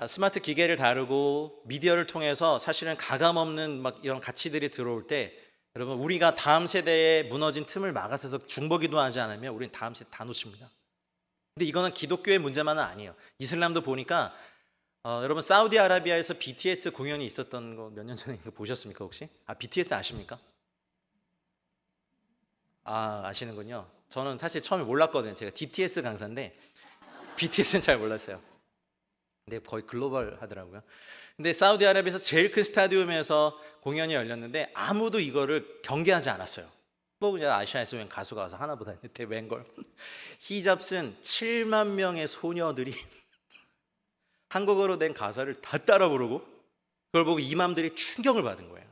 스마트 기계를 다루고 미디어를 통해서 사실은 가감없는 막 이런 가치들이 들어올 때, 여러분 우리가 다음 세대에 무너진 틈을 막아서서 중보기도 하지 않으면 우리는 다음 세대 다 놓칩니다. 근데 이거는 기독교의 문제만은 아니에요. 이슬람도 보니까 여러분 사우디아라비아에서 BTS 공연이 있었던 거 몇 년 전에 보셨습니까 혹시? BTS 아십니까? 아시는군요. 저는 사실 처음에 몰랐거든요. 제가 DTS 강사인데 BTS는 잘 몰랐어요. 근데 거의 글로벌 하더라고요. 근데 사우디아라비아에서 제일 큰 스타디움에서 공연이 열렸는데 아무도 이거를 경계하지 않았어요. 뭐 그냥 아시아에서 웬 가수가 와서 하나 보다 했는데 웬걸. 히잡 쓴 7만 명의 소녀들이 한국어로 된 가사를 다 따라 부르고, 그걸 보고 이맘들이 충격을 받은 거예요.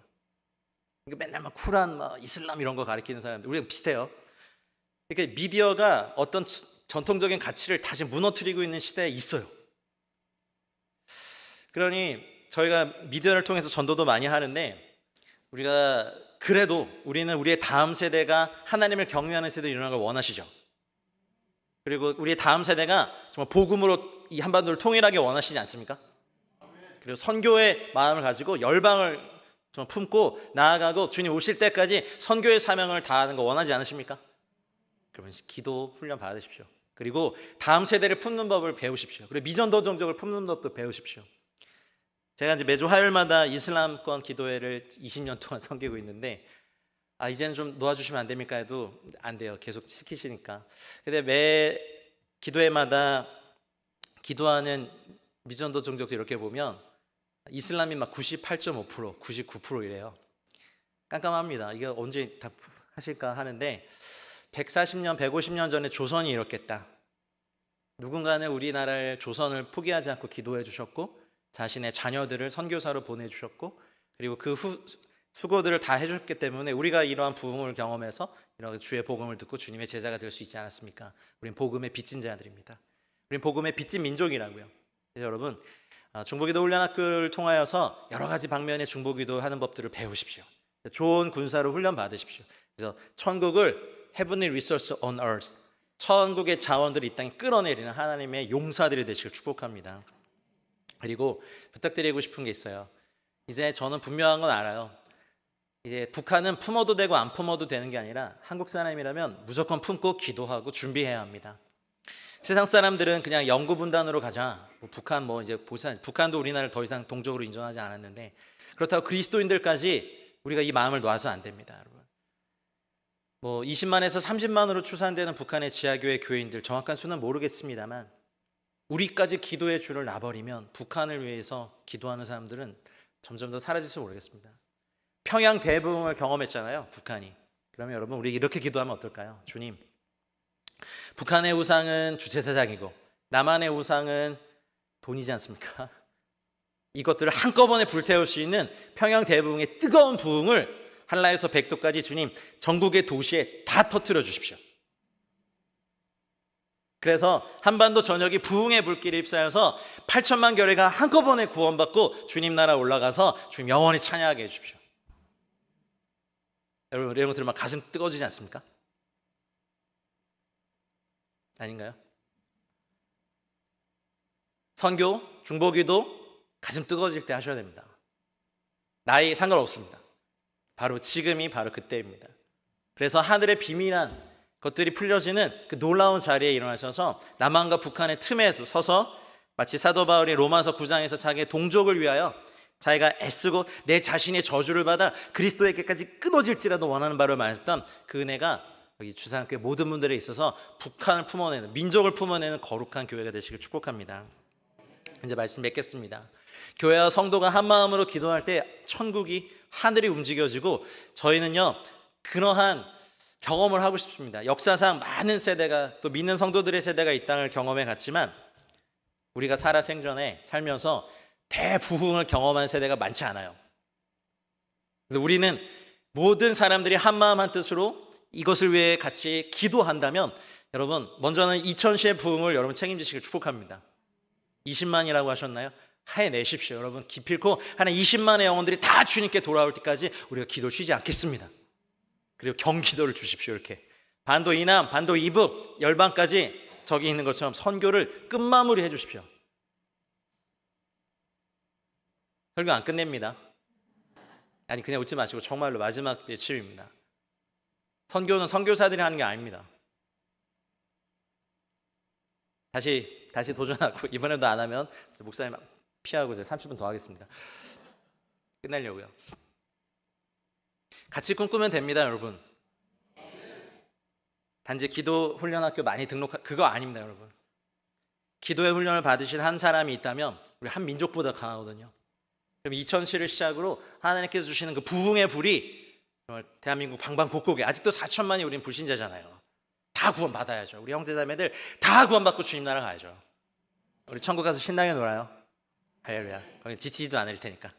그러니까 맨날 막 쿠란, 막 이슬람 이런 거 가리키는 사람들, 우리랑 비슷해요. 그러니까 미디어가 어떤 전통적인 가치를 다시 무너뜨리고 있는 시대에 있어요. 그러니 저희가 미디어를 통해서 전도도 많이 하는데, 우리가 그래도 우리는 우리의 다음 세대가 하나님을 경외하는 세대로 일어나는 걸 원하시죠. 그리고 우리의 다음 세대가 정말 복음으로 이 한반도를 통일하게 원하시지 않습니까? 그리고 선교의 마음을 가지고 열방을 좀 품고 나아가고 주님 오실 때까지 선교의 사명을 다하는 거 원하지 않으십니까? 그러면 기도 훈련 받으십시오. 그리고 다음 세대를 품는 법을 배우십시오. 그리고 미전도 종족을 품는 법도 배우십시오. 제가 이제 매주 화요일마다 이슬람권 기도회를 20년 동안 섬기고 있는데, 이제는 좀 놓아주시면 안 됩니까? 해도 안 돼요. 계속 시키시니까. 근데 매 기도회마다 기도하는 미전도 종족들 이렇게 보면 이슬람이 막 98.5%, 99% 이래요. 깜깜합니다. 이게 언제 다 하실까 하는데, 140년, 150년 전에 조선이 이렇겠다. 누군가는 우리나라의 조선을 포기하지 않고 기도해 주셨고, 자신의 자녀들을 선교사로 보내주셨고, 그리고 그 수고들을 다 해줬기 때문에 우리가 이러한 부흥을 경험해서 이런 주의 복음을 듣고 주님의 제자가 될 수 있지 않았습니까? 우린 복음의 빚진 자들입니다. 우린 복음의 빚진 민족이라고요. 그래서 여러분, 중보기도 훈련학교를 통하여서 여러 가지 방면의 중보기도 하는 법들을 배우십시오. 좋은 군사로 훈련 받으십시오. 그래서 천국을 Heavenly Resource on Earth, 천국의 자원들을 이 땅에 끌어내리는 하나님의 용사들이 되시길 축복합니다. 그리고 부탁드리고 싶은 게 있어요. 이제 저는 분명한 건 알아요. 이제 북한은 품어도 되고 안 품어도 되는 게 아니라 한국 사람이라면 무조건 품고 기도하고 준비해야 합니다. 세상 사람들은 그냥 영구분단으로 가자. 북한도 우리나라를 더 이상 동족으로 인정하지 않았는데, 그렇다고 그리스도인들까지 우리가 이 마음을 놔서 안 됩니다, 여러분. 20만에서 30만으로 추산되는 북한의 지하교회 교인들, 정확한 수는 모르겠습니다만 우리까지 기도의 줄을 놔버리면 북한을 위해서 기도하는 사람들은 점점 더 사라질지 모르겠습니다. 평양 대부흥을 경험했잖아요, 북한이. 그러면 여러분, 우리 이렇게 기도하면 어떨까요? 주님, 북한의 우상은 주체사상이고 남한의 우상은 돈이지 않습니까? 이것들을 한꺼번에 불태울 수 있는 평양 대부흥의 뜨거운 부흥을 한라에서 백도까지 주님 전국의 도시에 다 터뜨려 주십시오. 그래서 한반도 전역이 부흥의 불길에 휩싸여서 8천만 교회가 한꺼번에 구원받고 주님 나라 올라가서 주님 영원히 찬양하게 해주십시오. 여러분 이런 거 들으면 가슴 뜨거워지지 않습니까? 아닌가요? 선교, 중보기도 가슴 뜨거워질 때 하셔야 됩니다. 나이 상관없습니다. 바로 지금이 바로 그때입니다. 그래서 하늘의 비밀한 것들이 풀려지는 그 놀라운 자리에 일어나셔서 남한과 북한의 틈에 서서 마치 사도 바울이 로마서 9장에서 자기의 동족을 위하여 자기가 애쓰고 내 자신의 저주를 받아 그리스도에게까지 끊어질지라도 원하는 바를 말했던 그 은혜가 여기 주상교회 모든 분들에 있어서 북한을 품어내는, 민족을 품어내는 거룩한 교회가 되시길 축복합니다. 이제 말씀 맺겠습니다. 교회와 성도가 한 마음으로 기도할 때 천국이, 하늘이 움직여지고 저희는요 그러한 경험을 하고 싶습니다. 역사상 많은 세대가, 또 믿는 성도들의 세대가 이 땅을 경험해 갔지만 우리가 살아 생전에 살면서 대부흥을 경험한 세대가 많지 않아요. 근데 우리는 모든 사람들이 한 마음 한 뜻으로 이것을 위해 같이 기도한다면 여러분 먼저는 2000시의 부흥을 여러분 책임지시길 축복합니다. 20만이라고 하셨나요? 해내십시오. 여러분 기필코 한 20만의 영혼들이 다 주님께 돌아올 때까지 우리가 기도 쉬지 않겠습니다. 그리고 경기도를 주십시오. 이렇게 반도 이남, 반도 이북, 열방까지 저기 있는 것처럼 선교를 끝마무리 해주십시오. 설교 안 끝냅니다. 아니 그냥 웃지 마시고 정말로 마지막 예침입니다. 선교는 선교사들이 하는 게 아닙니다. 다시 도전하고 이번에도 안 하면 목사님 피하고 제가 30분 더 하겠습니다. 끝내려고요. 같이 꿈꾸면 됩니다, 여러분. 단지 기도 훈련학교 많이 그거 아닙니다, 여러분. 기도의 훈련을 받으신 한 사람이 있다면 우리 한 민족보다 강하거든요. 그럼 2000시를 시작으로 하나님께서 주시는 그 부흥의 불이 정말 대한민국 방방곡곡에, 아직도 4천만이 우리는 불신자잖아요. 다 구원 받아야죠. 우리 형제자매들 다 구원 받고 주님 나라 가야죠. 우리 천국 가서 신나게 놀아요. 할렐루야. 거기 지치지도 않을 테니까.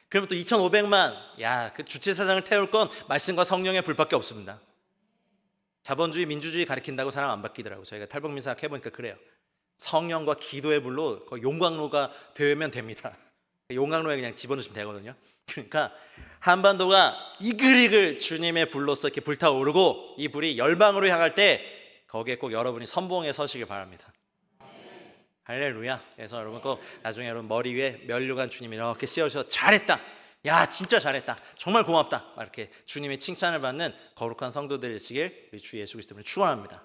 그러면 또 2,500만, 그 주체사상을 태울 건 말씀과 성령의 불밖에 없습니다. 자본주의, 민주주의 가리킨다고 사람 안 바뀌더라고요. 저희가 탈북민사학 해보니까 그래요. 성령과 기도의 불로 거의 용광로가 되면 됩니다. 용광로에 그냥 집어넣으시면 되거든요. 그러니까 한반도가 이글이글 주님의 불로서 이렇게 불타오르고 이 불이 열방으로 향할 때 거기에 꼭 여러분이 선봉에 서시길 바랍니다. 할렐루야. 그래서 여러분 꼭 나중에 여러분 머리 위에 면류관 주님이 이렇게 씌워주셔서 잘했다, 야 진짜 잘했다, 정말 고맙다, 막 이렇게 주님의 칭찬을 받는 거룩한 성도들이시길 우리 주 예수 그리스도를 축원합니다.